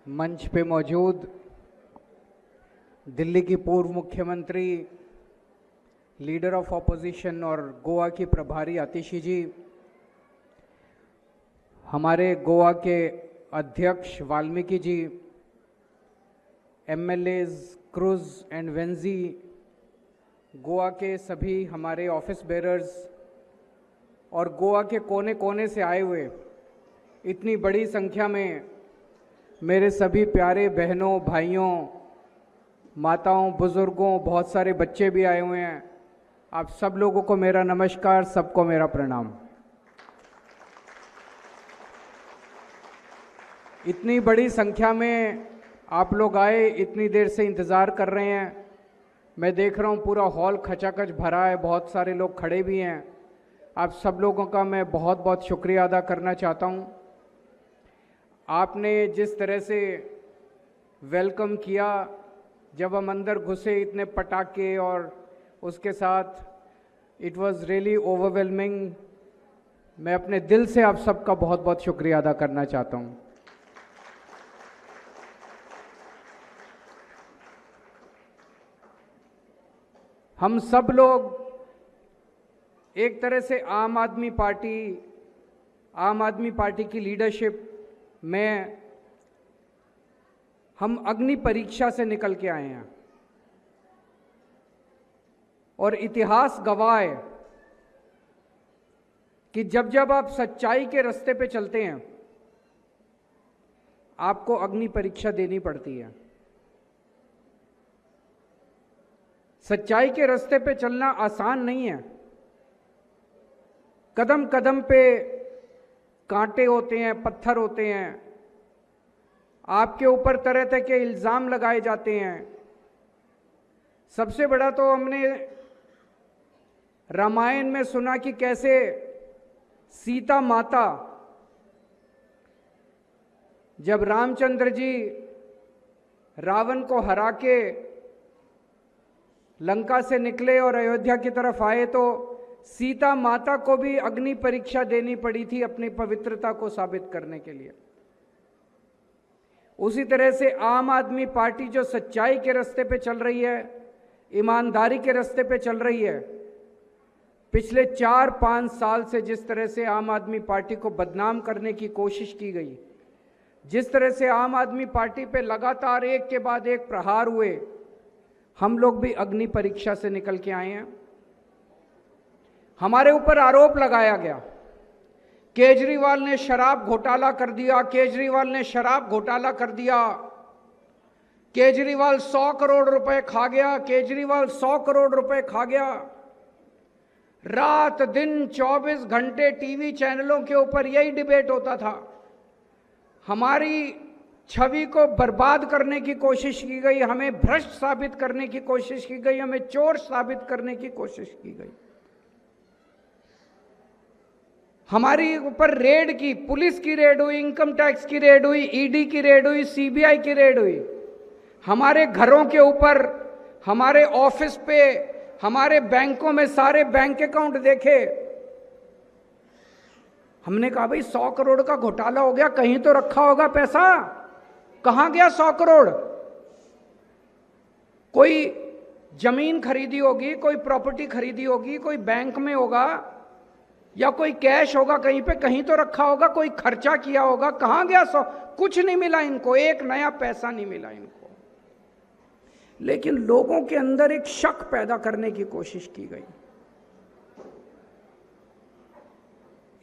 मंच पे मौजूद दिल्ली की पूर्व मुख्यमंत्री, लीडर ऑफ ऑपोजिशन और गोवा की प्रभारी आतिशी जी, हमारे गोवा के अध्यक्ष Valmiki ji, MLAs Cruz and Venzy, Goa के सभी हमारे ऑफिस बेरर्स और गोवा के कोने कोने से आए हुए इतनी बड़ी संख्या में मेरे सभी प्यारे बहनों, भाइयों, माताओं, बुजुर्गों, बहुत सारे बच्चे भी आए हुए हैं। आप सब लोगों को मेरा नमस्कार, सबको मेरा प्रणाम। इतनी बड़ी संख्या में आप लोग आए, इतनी देर से इंतज़ार कर रहे हैं। मैं देख रहा हूँ पूरा हॉल खचाखच भरा है, बहुत सारे लोग खड़े भी हैं। आप सब लोगों का मैं बहुत बहुत शुक्रिया अदा करना चाहता हूँ। आपने जिस तरह से वेलकम किया, जब हम अंदर घुसे, इतने पटाखे और उसके साथ, इट वाज रियली ओवरवेलमिंग। मैं अपने दिल से आप सबका बहुत बहुत शुक्रिया अदा करना चाहता हूँ। हम सब लोग एक तरह से आम आदमी पार्टी की लीडरशिप में हम अग्नि परीक्षा से निकल के आए हैं और इतिहास गवाह है कि जब जब आप सच्चाई के रास्ते पे चलते हैं, आपको अग्नि परीक्षा देनी पड़ती है। सच्चाई के रास्ते पे चलना आसान नहीं है। कदम कदम पे कांटे होते हैं, पत्थर होते हैं, आपके ऊपर तरह तरह के इल्ज़ाम लगाए जाते हैं। सबसे बड़ा तो हमने रामायण में सुना कि कैसे सीता माता, जब रामचंद्र जी रावण को हरा के लंका से निकले और अयोध्या की तरफ आए, तो सीता माता को भी अग्नि परीक्षा देनी पड़ी थी अपनी पवित्रता को साबित करने के लिए। उसी तरह से आम आदमी पार्टी जो सच्चाई के रास्ते पे चल रही है, ईमानदारी के रास्ते पे चल रही है, पिछले 4-5 साल से जिस तरह से आम आदमी पार्टी को बदनाम करने की कोशिश की गई, जिस तरह से आम आदमी पार्टी पे लगातार एक के बाद एक प्रहार हुए, हम लोग भी अग्नि परीक्षा से निकल के आए हैं। हमारे ऊपर आरोप लगाया गया, केजरीवाल ने शराब घोटाला कर दिया, केजरीवाल ने शराब घोटाला कर दिया, केजरीवाल 100 करोड़ रुपए खा गया, केजरीवाल 100 करोड़ रुपए खा गया। रात दिन 24 घंटे टीवी चैनलों के ऊपर यही डिबेट होता था। हमारी छवि को बर्बाद करने की कोशिश की गई, हमें भ्रष्ट साबित करने की कोशिश की गई, हमें चोर साबित करने की कोशिश की गई। हमारी ऊपर रेड की, पुलिस की रेड हुई, इनकम टैक्स की रेड हुई, ईडी की रेड हुई, सीबीआई की रेड हुई। हमारे घरों के ऊपर, हमारे ऑफिस पे, हमारे बैंकों में सारे बैंक अकाउंट देखे। हमने कहा भाई 100 करोड़ का घोटाला हो गया, कहीं तो रखा होगा पैसा, कहां गया 100 करोड़? कोई जमीन खरीदी होगी, कोई प्रॉपर्टी खरीदी होगी, कोई बैंक में होगा, या कोई कैश होगा कहीं पे, कहीं तो रखा होगा, कोई खर्चा किया होगा, कहां गया 100? कुछ नहीं मिला इनको, एक नया पैसा नहीं मिला इनको। लेकिन लोगों के अंदर एक शक पैदा करने की कोशिश की गई।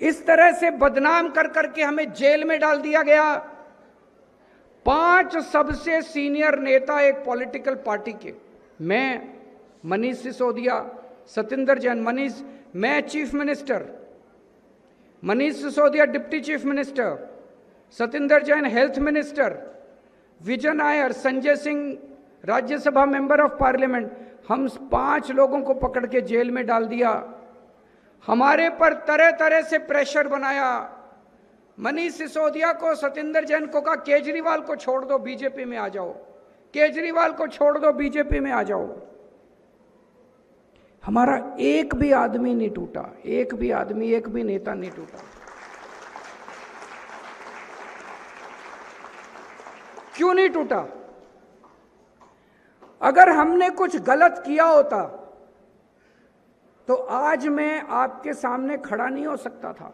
इस तरह से बदनाम कर करके हमें जेल में डाल दिया गया। 5 सबसे सीनियर नेता एक पॉलिटिकल पार्टी के, मैं, मनीष सिसोदिया, सतिंदर जैन, मैं chief minister, Manish Sisodia deputy chief minister, Satinder Jain health minister, Vijay Nair, Sanjay Singh Rajya Sabha member of parliament, हम 5 लोगों को पकड़ के जेल में डाल दिया। हमारे पर तरह तरह से प्रेशर बनाया। मनीष सिसोदिया को, सतिंदर जैन को कहा केजरीवाल को छोड़ दो, बीजेपी में आ जाओ, केजरीवाल को छोड़ दो, बीजेपी में आ जाओ। हमारा एक भी आदमी नहीं टूटा, एक भी नेता नहीं टूटा। क्यों नहीं टूटा? अगर हमने कुछ गलत किया होता तो आज मैं आपके सामने खड़ा नहीं हो सकता था।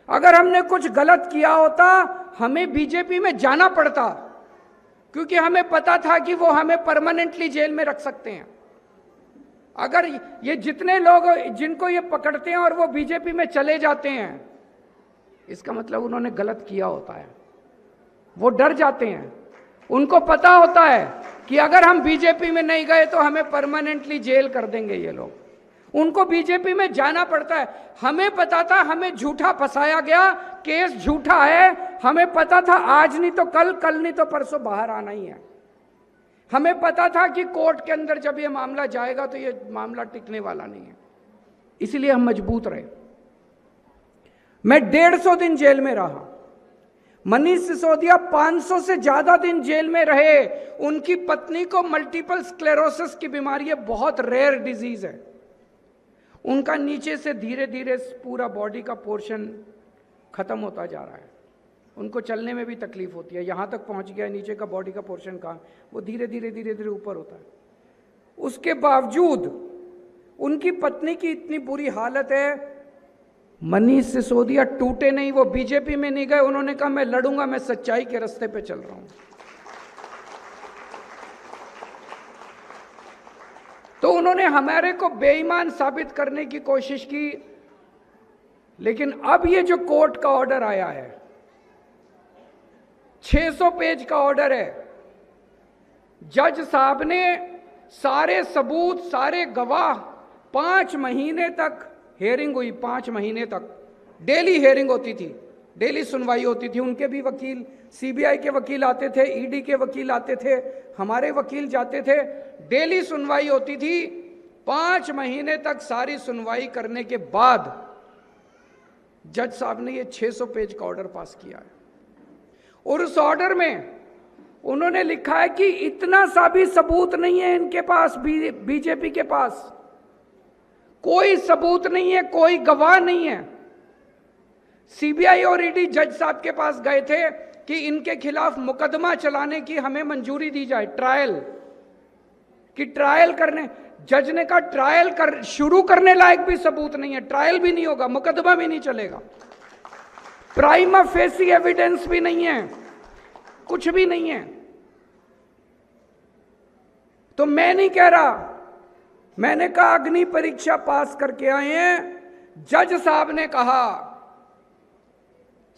अगर हमने कुछ गलत किया होता हमें बीजेपी में जाना पड़ता, क्योंकि हमें पता था कि वो हमें परमानेंटली जेल में रख सकते हैं। अगर ये जितने लोग जिनको ये पकड़ते हैं और वो बीजेपी में चले जाते हैं, इसका मतलब उन्होंने गलत किया होता है। वो डर जाते हैं, उनको पता होता है कि अगर हम बीजेपी में नहीं गए तो हमें परमानेंटली जेल कर देंगे ये लोग। उनको बीजेपी में जाना पड़ता है। हमें पता था हमें झूठा फंसाया गया, केस झूठा है, हमें पता था आज नहीं तो कल, कल नहीं तो परसों बाहर आना ही है। हमें पता था कि कोर्ट के अंदर जब ये मामला जाएगा तो ये मामला टिकने वाला नहीं है, इसलिए हम मजबूत रहे। मैं 150 दिन जेल में रहा, मनीष सिसोदिया 500 से ज्यादा दिन जेल में रहे। उनकी पत्नी को मल्टीपल स्क्लेरोसिस की बीमारी है, बहुत रेयर डिजीज है। उनका नीचे से धीरे धीरे पूरा बॉडी का पोर्शन खत्म होता जा रहा है। उनको चलने में भी तकलीफ होती है, यहां तक पहुंच गया नीचे का बॉडी का पोर्शन का, वो धीरे धीरे धीरे धीरे ऊपर होता है। उसके बावजूद उनकी पत्नी की इतनी बुरी हालत है, मनीष सिसोदिया टूटे नहीं, वो बीजेपी में नहीं गए। उन्होंने कहा मैं लड़ूंगा, मैं सच्चाई के रास्ते पे चल रहा हूं। तो उन्होंने हमारे को बेईमान साबित करने की कोशिश की, लेकिन अब ये जो कोर्ट का ऑर्डर आया है, 600 पेज का ऑर्डर है। जज साहब ने सारे सबूत, सारे गवाह, 5 महीने तक हेयरिंग हुई, 5 महीने तक डेली हेयरिंग होती थी, डेली सुनवाई होती थी। उनके भी वकील, सीबीआई के वकील आते थे, ईडी के वकील आते थे, हमारे वकील जाते थे, डेली सुनवाई होती थी। 5 महीने तक सारी सुनवाई करने के बाद जज साहब ने ये 600 पेज का ऑर्डर पास किया है। और उस ऑर्डर में उन्होंने लिखा है कि इतना सा भी सबूत नहीं है इनके पास, बीजेपी के पास कोई सबूत नहीं है, कोई गवाह नहीं है। सीबीआई और ईडी जज साहब के पास गए थे कि इनके खिलाफ मुकदमा चलाने की हमें मंजूरी दी जाए, ट्रायल कि ट्रायल करने। जज ने कहा ट्रायल शुरू करने लायक भी सबूत नहीं है, ट्रायल भी नहीं होगा, मुकदमा भी नहीं चलेगा, प्राइमा फेसी एविडेंस भी नहीं है, कुछ भी नहीं है। तो मैं नहीं कह रहा, मैंने कहा अग्नि परीक्षा पास करके आए हैं। जज साहब ने कहा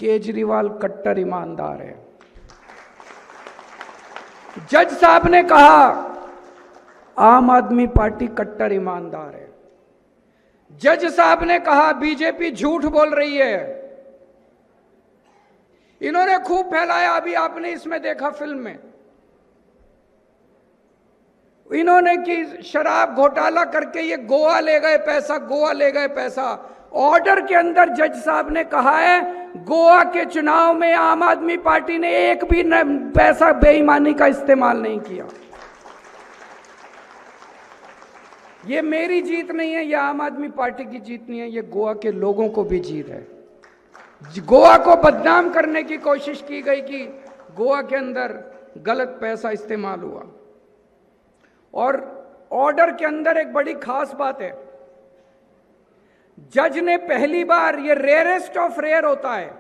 केजरीवाल कट्टर ईमानदार है। जज साहब ने कहा आम आदमी पार्टी कट्टर ईमानदार है। जज साहब ने कहा बीजेपी झूठ बोल रही है। इन्होंने खूब फैलाया, अभी आपने इसमें देखा फिल्म में, इन्होंने कि शराब घोटाला करके ये गोवा ले गए पैसा, गोवा ले गए पैसा। ऑर्डर के अंदर जज साहब ने कहा है गोवा के चुनाव में आम आदमी पार्टी ने एक भी पैसा बेईमानी का इस्तेमाल नहीं किया। ये मेरी जीत नहीं है, ये आम आदमी पार्टी की जीत नहीं है, ये गोवा के लोगों को भी जीत है। गोवा को बदनाम करने की कोशिश की गई कि गोवा के अंदर गलत पैसा इस्तेमाल हुआ। और ऑर्डर के अंदर एक बड़ी खास बात है, जज ने पहली बार, ये रेयरेस्ट ऑफ रेयर होता है,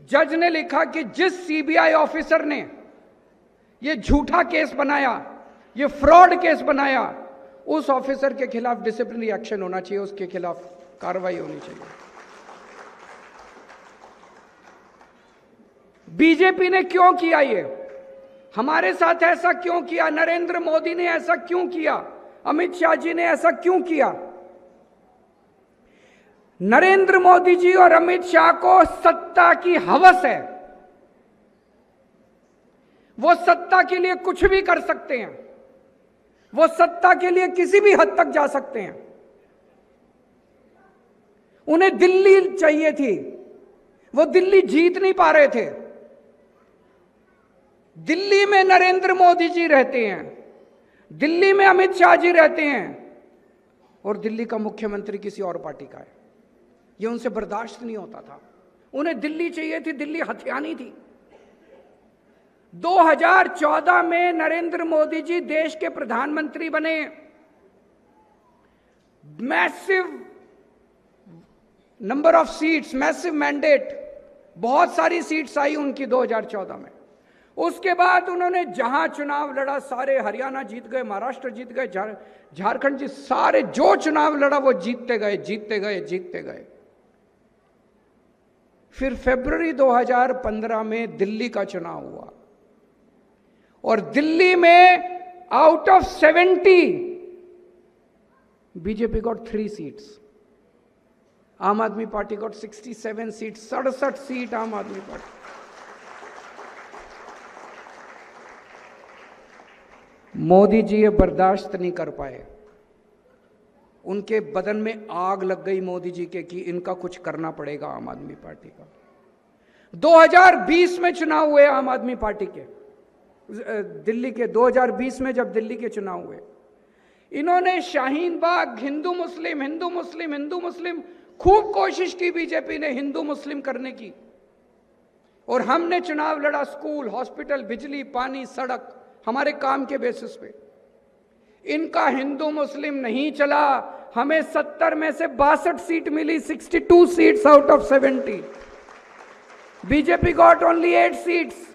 जज ने लिखा कि जिस सीबीआई ऑफिसर ने ये झूठा केस बनाया, ये फ्रॉड केस बनाया, उस ऑफिसर के खिलाफ डिसिप्लिनरी एक्शन होना चाहिए, उसके खिलाफ कार्रवाई होनी चाहिए। बीजेपी ने क्यों किया ये? हमारे साथ ऐसा क्यों किया? नरेंद्र मोदी ने ऐसा क्यों किया? अमित शाह जी ने ऐसा क्यों किया? नरेंद्र मोदी जी और अमित शाह को सत्ता की हवस है, वो सत्ता के लिए कुछ भी कर सकते हैं, वो सत्ता के लिए किसी भी हद तक जा सकते हैं। उन्हें दिल्ली चाहिए थी, वो दिल्ली जीत नहीं पा रहे थे। दिल्ली में नरेंद्र मोदी जी रहते हैं, दिल्ली में अमित शाह जी रहते हैं, और दिल्ली का मुख्यमंत्री किसी और पार्टी का है। ये उनसे बर्दाश्त नहीं होता था। उन्हें दिल्ली चाहिए थी, दिल्ली हथियानी थी। 2014 में नरेंद्र मोदी जी देश के प्रधानमंत्री बने, massive number of seats, massive mandate, बहुत सारी सीट्स आई उनकी 2014 में। उसके बाद उन्होंने जहां चुनाव लड़ा सारे हरियाणा जीत गए, महाराष्ट्र जीत गए, झारखंड जी, सारे जो चुनाव लड़ा वो जीतते गए, जीतते गए, जीतते गए। फिर फरवरी 2015 में दिल्ली का चुनाव हुआ और दिल्ली में out of 70 BJP got 3 seats, आम आदमी पार्टी गॉट 67 सीट्स, 67 सीट आम आदमी पार्टी। मोदी जी ये बर्दाश्त नहीं कर पाए, उनके बदन में आग लग गई मोदी जी के कि इनका कुछ करना पड़ेगा आम आदमी पार्टी का। 2020 में चुनाव हुए आम आदमी पार्टी के, दिल्ली के 2020 में जब दिल्ली के चुनाव हुए, इन्होंने शाहीन बाग, हिंदू मुस्लिम, हिंदू मुस्लिम, हिंदू मुस्लिम, खूब कोशिश की बीजेपी ने हिंदू मुस्लिम करने की। और हमने चुनाव लड़ा स्कूल, हॉस्पिटल, बिजली, पानी, सड़क, हमारे काम के बेसिस पे। इनका हिंदू मुस्लिम नहीं चला, हमें 70 में से 62 सीट मिली, 62 seats out of 70। BJP got only 8 seats.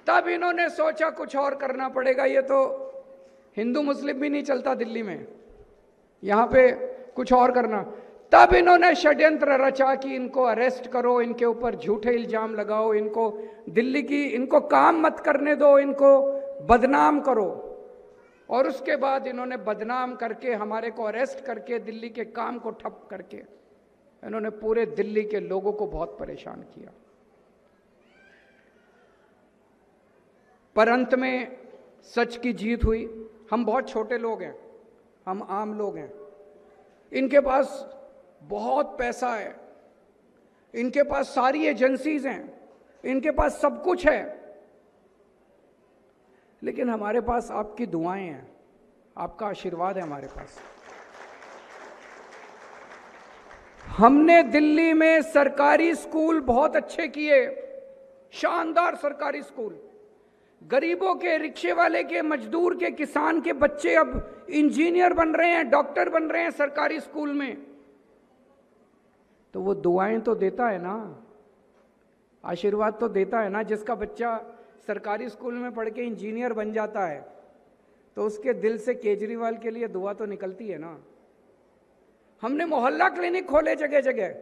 तब इन्होंने सोचा कुछ और करना पड़ेगा, ये तो हिंदू मुस्लिम भी नहीं चलता दिल्ली में, यहां पे कुछ और करना। तब इन्होंने षड्यंत्र रचा कि इनको अरेस्ट करो, इनके ऊपर झूठे इल्जाम लगाओ, इनको दिल्ली की, इनको काम मत करने दो, इनको बदनाम करो। और उसके बाद इन्होंने बदनाम करके, हमारे को अरेस्ट करके, दिल्ली के काम को ठप करके इन्होंने पूरे दिल्ली के लोगों को बहुत परेशान किया। पर अंत में सच की जीत हुई। हम बहुत छोटे लोग हैं, हम आम लोग हैं, इनके पास बहुत पैसा है, इनके पास सारी एजेंसीज हैं, इनके पास सब कुछ है, लेकिन हमारे पास आपकी दुआएं हैं, आपका आशीर्वाद है हमारे पास। हमने दिल्ली में सरकारी स्कूल बहुत अच्छे किए, शानदार सरकारी स्कूल। गरीबों के, रिक्शे वाले के, मजदूर के, किसान के बच्चे अब इंजीनियर बन रहे हैं, डॉक्टर बन रहे हैं सरकारी स्कूल में। तो वो दुआएं तो देता है ना, आशीर्वाद तो देता है ना। जिसका बच्चा सरकारी स्कूल में पढ़ के इंजीनियर बन जाता है तो उसके दिल से केजरीवाल के लिए दुआ तो निकलती है ना। हमने मोहल्ला क्लिनिक खोले जगह जगह।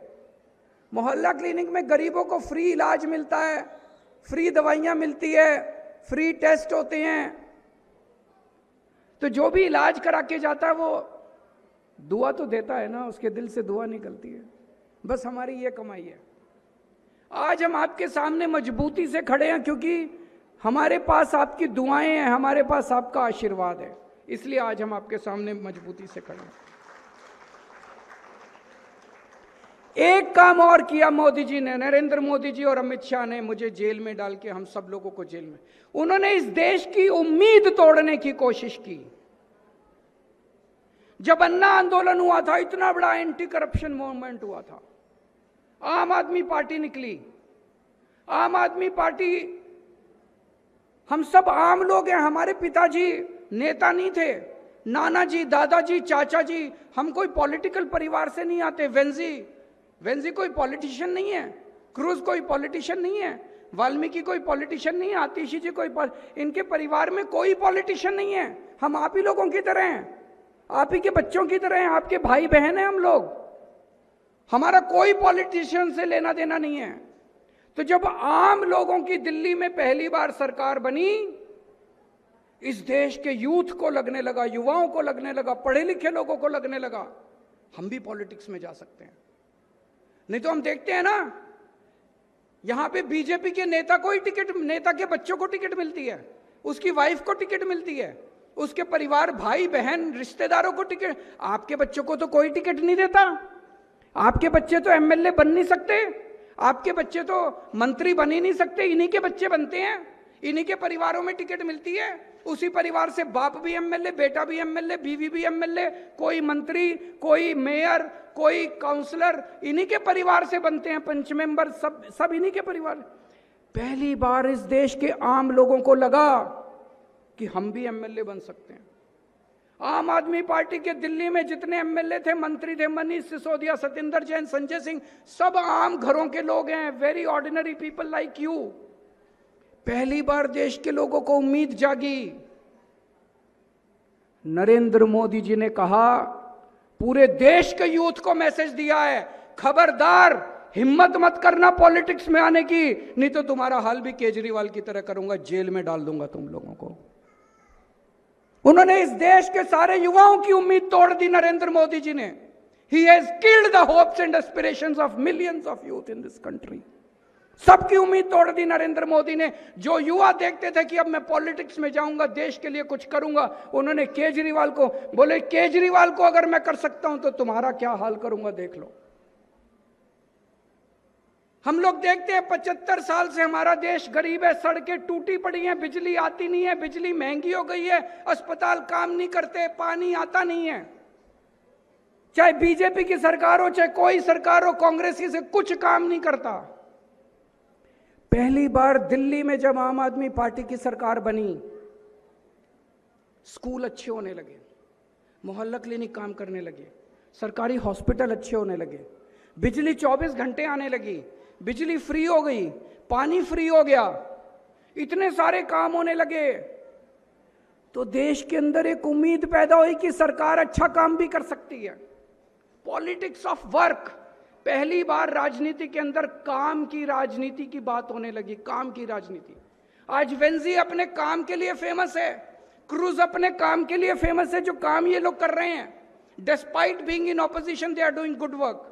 मोहल्ला क्लिनिक में गरीबों को फ्री इलाज मिलता है, फ्री दवाइयां मिलती है, फ्री टेस्ट होते हैं। तो जो भी इलाज करा के जाता है वो दुआ तो देता है ना, उसके दिल से दुआ निकलती है। बस हमारी ये कमाई है। आज हम आपके सामने मजबूती से खड़े हैं क्योंकि हमारे पास आपकी दुआएं हैं, हमारे पास आपका आशीर्वाद है, इसलिए आज हम आपके सामने मजबूती से खड़े हैं। एक काम और किया मोदी जी ने, नरेंद्र मोदी जी और अमित शाह ने, मुझे जेल में डाल के हम सब लोगों को जेल में, उन्होंने इस देश की उम्मीद तोड़ने की कोशिश की। जब अन्ना आंदोलन हुआ था, इतना बड़ा एंटी करप्शन मूवमेंट हुआ था, आम आदमी पार्टी निकली। आम आदमी पार्टी, हम सब आम लोग हैं, हमारे पिताजी नेता नहीं थे, नाना जी, दादाजी, चाचा जी, हम कोई पॉलिटिकल परिवार से नहीं आते। वेंजी कोई पॉलिटिशियन नहीं है, क्रूज कोई पॉलिटिशियन नहीं है, वाल्मीकि कोई पॉलिटिशियन नहीं है, आतिशी जी कोई इनके परिवार में कोई पॉलिटिशियन नहीं है। हम आप ही लोगों की तरह हैं, आप ही के बच्चों की तरह हैं, आपके भाई बहन हैं हम लोग। हमारा कोई पॉलिटिशियन से लेना देना नहीं है। तो जब आम लोगों की दिल्ली में पहली बार सरकार बनी, इस देश के यूथ को लगने लगा, युवाओं को लगने लगा, पढ़े लिखे लोगों को लगने लगा, हम भी पॉलिटिक्स में जा सकते हैं। नहीं तो हम देखते हैं ना, यहां पे बीजेपी के नेता को ही टिकट, नेता के बच्चों को टिकट मिलती है, उसकी वाइफ को टिकट मिलती है, उसके परिवार, भाई बहन, रिश्तेदारों को टिकट। आपके बच्चों को तो कोई टिकट नहीं देता। आपके बच्चे तो एमएलए बन नहीं सकते, आपके बच्चे तो मंत्री बन ही नहीं सकते, इन्हीं के बच्चे बनते हैं, इन्हीं के परिवारों में टिकट मिलती है। उसी परिवार से बाप भी एमएलए, बेटा भी एमएलए, बीवी भी एमएलए, कोई मंत्री, कोई मेयर, कोई काउंसलर, इन्हीं के परिवार से बनते हैं। पंच मेंबर सब इन्हीं के परिवार। पहली बार इस देश के आम लोगों को लगा कि हम भी एमएलए बन सकते हैं। आम आदमी पार्टी के दिल्ली में जितने एमएलए थे, मंत्री थे, मनीष सिसोदिया, सतिंदर जैन, संजय सिंह, सब आम घरों के लोग हैं, very ordinary people like you. पहली बार देश के लोगों को उम्मीद जागी। नरेंद्र मोदी जी ने कहा, पूरे देश के यूथ को मैसेज दिया है, खबरदार हिम्मत मत करना पॉलिटिक्स में आने की, नहीं तो तुम्हारा हाल भी केजरीवाल की तरह करूंगा, जेल में डाल दूंगा तुम लोगों को। उन्होंने इस देश के सारे युवाओं की उम्मीद तोड़ दी नरेंद्र मोदी जी ने। He has killed the hopes and aspirations of millions of youth in this country. सबकी उम्मीद तोड़ दी नरेंद्र मोदी ने। जो युवा देखते थे कि अब मैं पॉलिटिक्स में जाऊंगा, देश के लिए कुछ करूंगा, उन्होंने केजरीवाल को बोले, केजरीवाल को अगर मैं कर सकता हूं तो तुम्हारा क्या हाल करूंगा देख लो। हम लोग देखते हैं 75 साल से हमारा देश गरीब है, सड़कें टूटी पड़ी हैं, बिजली आती नहीं है, बिजली महंगी हो गई है, अस्पताल काम नहीं करते, पानी आता नहीं है। चाहे बीजेपी की सरकार हो, चाहे कोई सरकार हो, कांग्रेस से कुछ काम नहीं करता। पहली बार दिल्ली में जब आम आदमी पार्टी की सरकार बनी, स्कूल अच्छे होने लगे, मोहल्ला क्लिनिक काम करने लगे, सरकारी हॉस्पिटल अच्छे होने लगे, बिजली 24 घंटे आने लगी, बिजली फ्री हो गई, पानी फ्री हो गया, इतने सारे काम होने लगे। तो देश के अंदर एक उम्मीद पैदा हुई कि सरकार अच्छा काम भी कर सकती है। पॉलिटिक्स ऑफ वर्क, पहली बार राजनीति के अंदर काम की राजनीति की बात होने लगी, काम की राजनीति। आज वेंजी अपने काम के लिए फेमस है, क्रूज अपने काम के लिए फेमस है, जो काम ये लोग कर रहे हैं, despite being in opposition they are doing good work.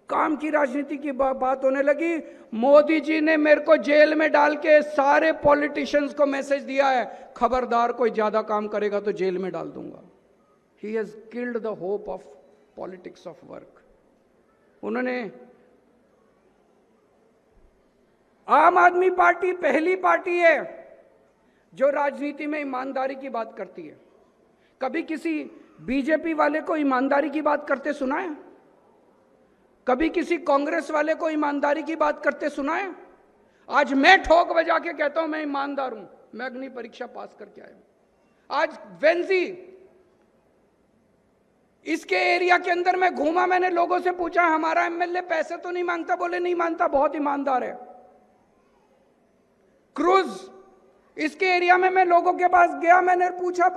काम की राजनीति की बात होने लगी। मोदी जी ने मेरे को जेल में डाल के सारे पॉलिटिशियंस को मैसेज दिया है, खबरदार कोई ज्यादा काम करेगा तो जेल में डाल दूंगा। He has killed the hope of politics of work. उन्होंने, आम आदमी पार्टी पहली पार्टी है जो राजनीति में ईमानदारी की बात करती है। कभी किसी बीजेपी वाले को ईमानदारी की बात करते सुना है? कभी किसी कांग्रेस वाले को ईमानदारी की बात करते सुना है? आज मैं ठोक बजा के कहता हूं मैं ईमानदार हूं, मैं अग्नि परीक्षा पास करके आया हूं। आज वेंजी, इसके एरिया के अंदर मैं घूमा, मैंने लोगों से पूछा हमारा एमएलए पैसे तो नहीं मांगता? बोले नहीं मांगता, बहुत ईमानदार है। क्रूज, इसके एरिया में मैं लोगों के पास गया, मैंने पूछा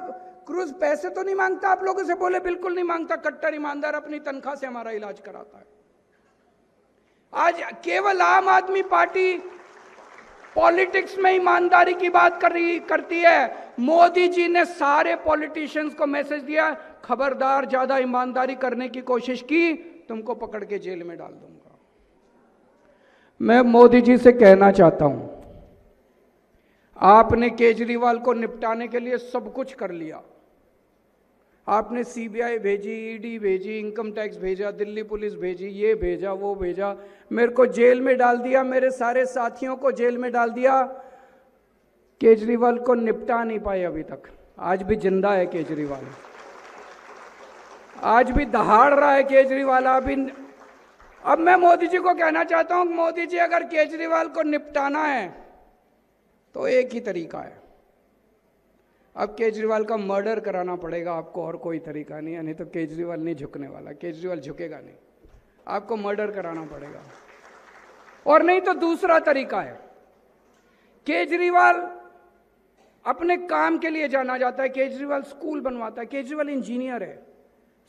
क्रूज पैसे तो नहीं मांगता आप लोगों से? बोले बिल्कुल नहीं मांगता, कट्टर ईमानदार, अपनी तनख्वाह से हमारा इलाज कराता है। आज केवल आम आदमी पार्टी पॉलिटिक्स में ईमानदारी की बात करती है। मोदी जी ने सारे पॉलिटिशियंस को मैसेज दिया, खबरदार ज्यादा ईमानदारी करने की कोशिश की, तुमको पकड़ के जेल में डाल दूंगा। मैं मोदी जी से कहना चाहता हूं, आपने केजरीवाल को निपटाने के लिए सब कुछ कर लिया। आपने सीबीआई भेजी, ईडी भेजी, इनकम टैक्स भेजा, दिल्ली पुलिस भेजी, ये भेजा, वो भेजा, मेरे को जेल में डाल दिया, मेरे सारे साथियों को जेल में डाल दिया। केजरीवाल को निपटा नहीं पाए अभी तक। आज भी जिंदा है केजरीवाल, आज भी दहाड़ रहा है केजरीवाल। अब मैं मोदी जी को कहना चाहता हूं, मोदी जी अगर केजरीवाल को निपटाना है तो एक ही तरीका है, अब केजरीवाल का मर्डर कराना पड़ेगा आपको, और कोई तरीका नहीं है। नहीं तो केजरीवाल नहीं झुकने वाला, केजरीवाल झुकेगा नहीं, आपको मर्डर कराना पड़ेगा। और नहीं तो दूसरा तरीका है, केजरीवाल अपने काम के लिए जाना जाता है, केजरीवाल स्कूल बनवाता है, केजरीवाल इंजीनियर है,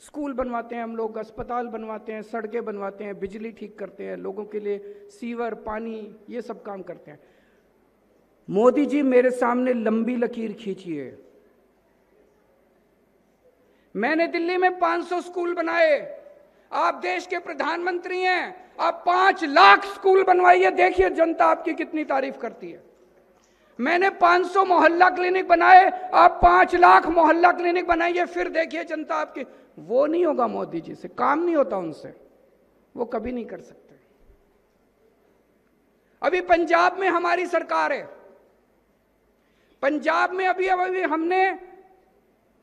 स्कूल बनवाते हैं हम लोग, अस्पताल बनवाते हैं, सड़कें बनवाते हैं, बिजली ठीक करते हैं, लोगों के लिए सीवर, पानी, ये सब काम करते हैं। मोदी जी मेरे सामने लंबी लकीर खींचिए। मैंने दिल्ली में 500 स्कूल बनाए, आप देश के प्रधानमंत्री हैं, आप 5 लाख स्कूल बनवाइए, देखिए जनता आपकी कितनी तारीफ करती है। मैंने 500 मोहल्ला क्लिनिक बनाए, आप 5 लाख मोहल्ला क्लिनिक बनाइए, फिर देखिए जनता आपकी। वो नहीं होगा मोदी जी से, काम नहीं होता उनसे, वो कभी नहीं कर सकते। अभी पंजाब में हमारी सरकार है, पंजाब में अभी हमने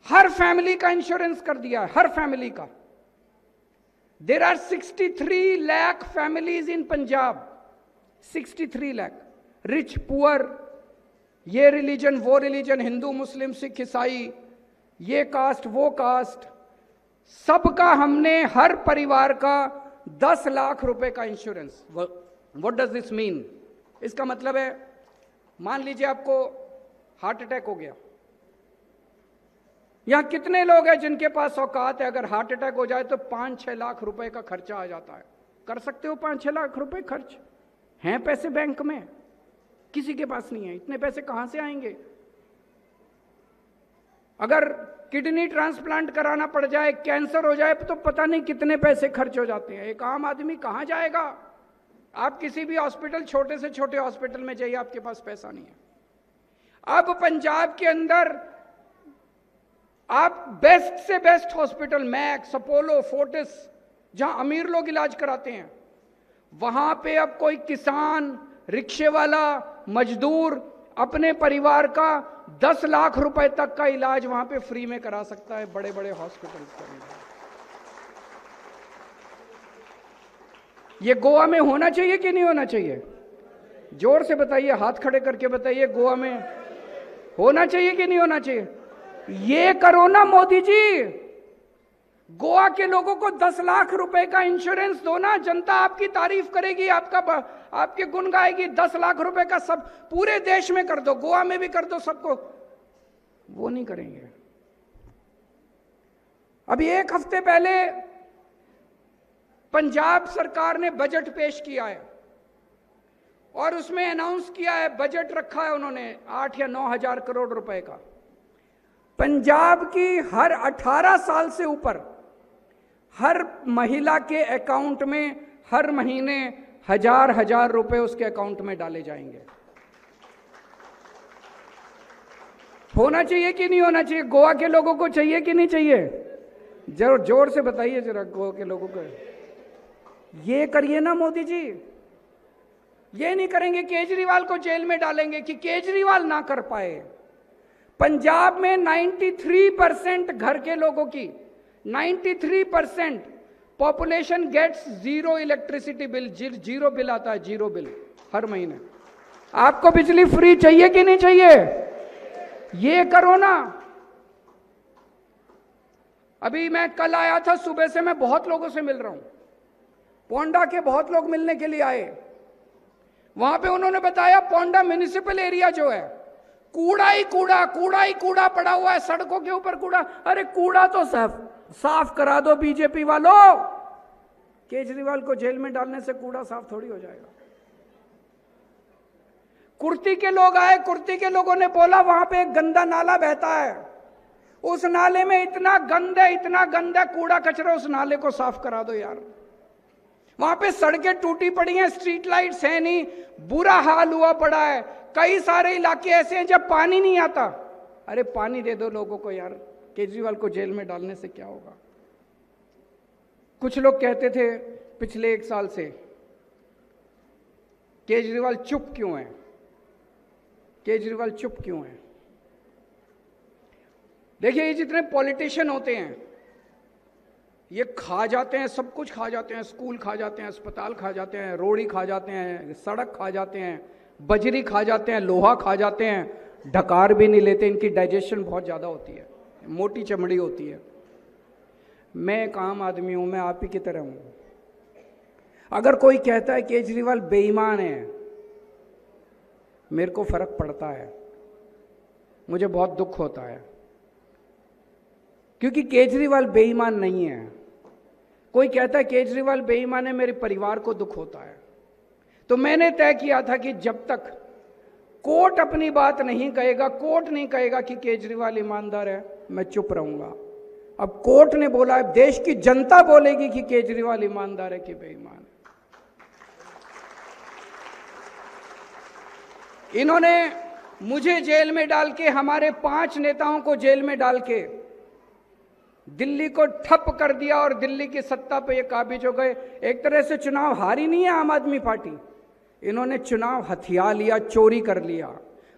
हर फैमिली का इंश्योरेंस कर दिया है, हर फैमिली का। There are 63 lakh families in Punjab, 63 lakh. Rich poor, ये रिलीजन वो रिलीजन, हिंदू मुस्लिम सिख ईसाई, ये कास्ट वो कास्ट, सबका हमने, हर परिवार का 10 लाख रुपए का insurance. What does this mean? इसका मतलब है, मान लीजिए आपको हार्ट अटैक हो गया। यहां कितने लोग हैं जिनके पास औकात है, अगर हार्ट अटैक हो जाए तो 5-6 लाख रुपए का खर्चा आ जाता है? कर सकते हो 5-6 लाख रुपए खर्च? हैं पैसे बैंक में? किसी के पास नहीं है। इतने पैसे कहां से आएंगे? अगर किडनी ट्रांसप्लांट कराना पड़ जाए, कैंसर हो जाए, तो पता नहीं कितने पैसे खर्च हो जाते हैं। एक आम आदमी कहां जाएगा? आप किसी भी हॉस्पिटल, छोटे से छोटे हॉस्पिटल में जाइए, आपके पास पैसा नहीं है। अब पंजाब के अंदर आप बेस्ट से best hospital, max, Apollo, Fortis, जहां अमीर लोग इलाज कराते हैं, वहां पे अब कोई किसान, रिक्शे वाला, मजदूर अपने परिवार का 10 लाख रुपए तक का इलाज वहां पे फ्री में करा सकता है, बड़े बड़े हॉस्पिटल के अंदर। ये गोवा में होना चाहिए कि नहीं होना चाहिए? जोर से बताइए, हाथ खड़े करके बताइए, गोवा में होना चाहिए कि नहीं होना चाहिए? ये करो ना मोदी जी, गोवा के लोगों को 10 लाख रुपए का इंश्योरेंस दो ना, जनता आपकी तारीफ करेगी, आपके गुण गाएगी। 10 लाख रुपए का सब पूरे देश में कर दो, गोवा में भी कर दो, सबको। वो नहीं करेंगे। अभी 1 हफ्ते पहले पंजाब सरकार ने बजट पेश किया है और उसमें अनाउंस किया है, बजट रखा है उन्होंने 8 या 9 हजार करोड़ रुपए का। पंजाब की हर 18 साल से ऊपर हर महिला के अकाउंट में हर महीने 1000 रुपए उसके अकाउंट में डाले जाएंगे। होना चाहिए कि नहीं होना चाहिए? गोवा के लोगों को चाहिए कि नहीं चाहिए? जरूर जोर से बताइए जरा, गोवा के लोगों को। ये करिए ना मोदी जी। ये नहीं करेंगे, केजरीवाल को जेल में डालेंगे कि केजरीवाल ना कर पाए। पंजाब में 93% घर के लोगों की, 93% population gets 0 electricity bill, 0 bill आता है, 0 बिल हर महीने। आपको बिजली फ्री चाहिए कि नहीं चाहिए? ये करो ना। अभी मैं कल आया था, सुबह से मैं बहुत लोगों से मिल रहा हूं, पोंडा के बहुत लोग मिलने के लिए आए। वहां पे उन्होंने बताया, पोंडा म्युनिसिपल एरिया जो है, कूड़ा ही कूड़ा पड़ा हुआ है, सड़कों के ऊपर कूड़ा। अरे कूड़ा तो साफ करा दो बीजेपी वालों। केजरीवाल को जेल में डालने से कूड़ा साफ थोड़ी हो जाएगा। कुर्ती के लोग आए, कुर्ती के लोगों ने बोला वहां पे एक गंदा नाला बहता है, उस नाले में इतना गंदा कूड़ा कचरा, उस नाले को साफ करा दो यार। वहां पे सड़कें टूटी पड़ी हैं, स्ट्रीट लाइट्स है नहीं, बुरा हाल हुआ पड़ा है। कई सारे इलाके ऐसे हैं जब पानी नहीं आता। अरे पानी दे दो लोगों को यार, केजरीवाल को जेल में डालने से क्या होगा? कुछ लोग कहते थे पिछले 1 साल से, केजरीवाल चुप क्यों है, केजरीवाल चुप क्यों है? देखिए, ये जितने पॉलिटिशियन होते हैं, ये खा जाते हैं, सब कुछ खा जाते हैं, स्कूल खा जाते हैं, अस्पताल खा जाते हैं, रोड़ी खा जाते हैं, सड़क खा जाते हैं, बजरी खा जाते हैं, लोहा खा जाते हैं, ढकार भी नहीं लेते। इनकी डाइजेशन बहुत ज़्यादा होती है, मोटी चमड़ी होती है। मैं एक आम आदमी हूँ, मैं आप ही की तरह हूँ। अगर कोई कहता है केजरीवाल बेईमान है, मेरे को फर्क पड़ता है, मुझे बहुत दुख होता है, क्योंकि केजरीवाल बेईमान नहीं है। कोई कहता है केजरीवाल बेईमान है, मेरे परिवार को दुख होता है। तो मैंने तय किया था कि जब तक कोर्ट अपनी बात नहीं कहेगा, कोर्ट नहीं कहेगा कि केजरीवाल ईमानदार है, मैं चुप रहूंगा। अब कोर्ट ने बोला है, देश की जनता बोलेगी कि केजरीवाल ईमानदार है कि बेईमान है। इन्होंने मुझे जेल में डाल के, हमारे 5 नेताओं को जेल में डाल के दिल्ली को ठप कर दिया और दिल्ली की सत्ता पे ये काबिज हो गए। एक तरह से चुनाव हारी नहीं है आम आदमी पार्टी, इन्होंने चुनाव हथिया लिया, चोरी कर लिया।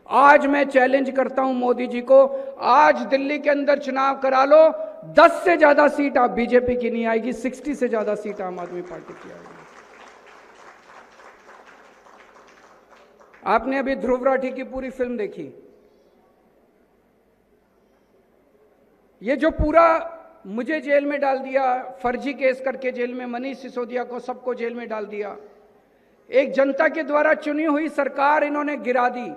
आज मैं चैलेंज करता हूं मोदी जी को, आज दिल्ली के अंदर चुनाव करा लो, 10 से ज्यादा सीट आप बीजेपी की नहीं आएगी, 60 से ज्यादा सीट आम आदमी पार्टी की आएगी। आपने अभी ध्रुव राठी की पूरी फिल्म देखी। ये जो पूरा मुझे जेल में डाल दिया, फर्जी केस करके जेल में, मनीष सिसोदिया को, सबको जेल में डाल दिया। एक जनता के द्वारा चुनी हुई सरकार इन्होंने गिरा दी।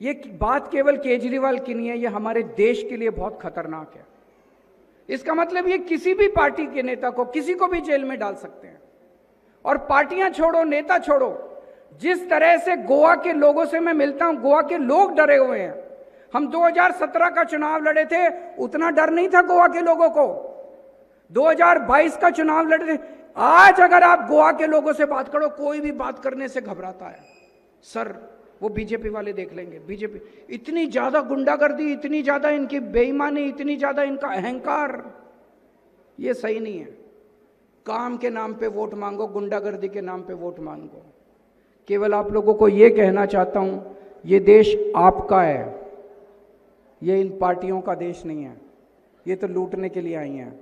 ये बात केवल केजरीवाल की नहीं है, ये हमारे देश के लिए बहुत खतरनाक है। इसका मतलब ये किसी भी पार्टी के नेता को, किसी को भी जेल में डाल सकते हैं। और पार्टियां छोड़ो, नेता छोड़ो, जिस तरह से गोवा के लोगों से मैं मिलता हूं, गोवा के लोग डरे हुए हैं। हम 2017 का चुनाव लड़े थे, उतना डर नहीं था गोवा के लोगों को। 2022 का चुनाव लड़े थे। आज अगर आप गोवा के लोगों से बात करो, कोई भी बात करने से घबराता है। सर, वो बीजेपी वाले देख लेंगे। बीजेपी इतनी ज्यादा गुंडागर्दी, इतनी ज्यादा इनकी बेईमानी, इतनी ज्यादा इनका अहंकार, ये सही नहीं है। काम के नाम पे वोट मांगो, गुंडागर्दी के नाम पे वोट मांगो। केवल आप लोगों को ये कहना चाहता हूं, ये देश आपका है, ये इन पार्टियों का देश नहीं है। ये तो लूटने के लिए आई हैं।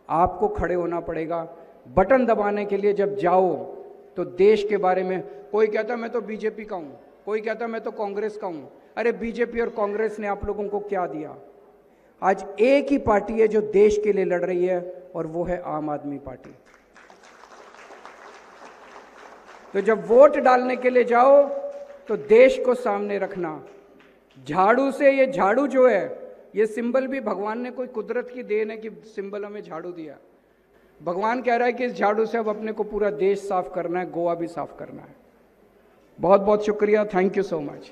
आपको खड़े होना पड़ेगा। बटन दबाने के लिए जब जाओ तो देश के बारे में, कोई कहता मैं तो बीजेपी का हूं, कोई कहता मैं तो कांग्रेस का हूं। अरे बीजेपी और कांग्रेस ने आप लोगों को क्या दिया? आज एक ही पार्टी है जो देश के लिए लड़ रही है, और वो है आम आदमी पार्टी। तो जब वोट डालने के लिए जाओ तो देश को सामने रखना। झाड़ू से, ये झाड़ू जो है, ये सिंबल भी भगवान ने, कोई कुदरत की देन है कि सिंबल हमें झाड़ू दिया। भगवान कह रहा है कि इस झाड़ू से अब अपने को पूरा देश साफ करना है, गोवा भी साफ करना है। बहुत बहुत शुक्रिया। Thank you so much.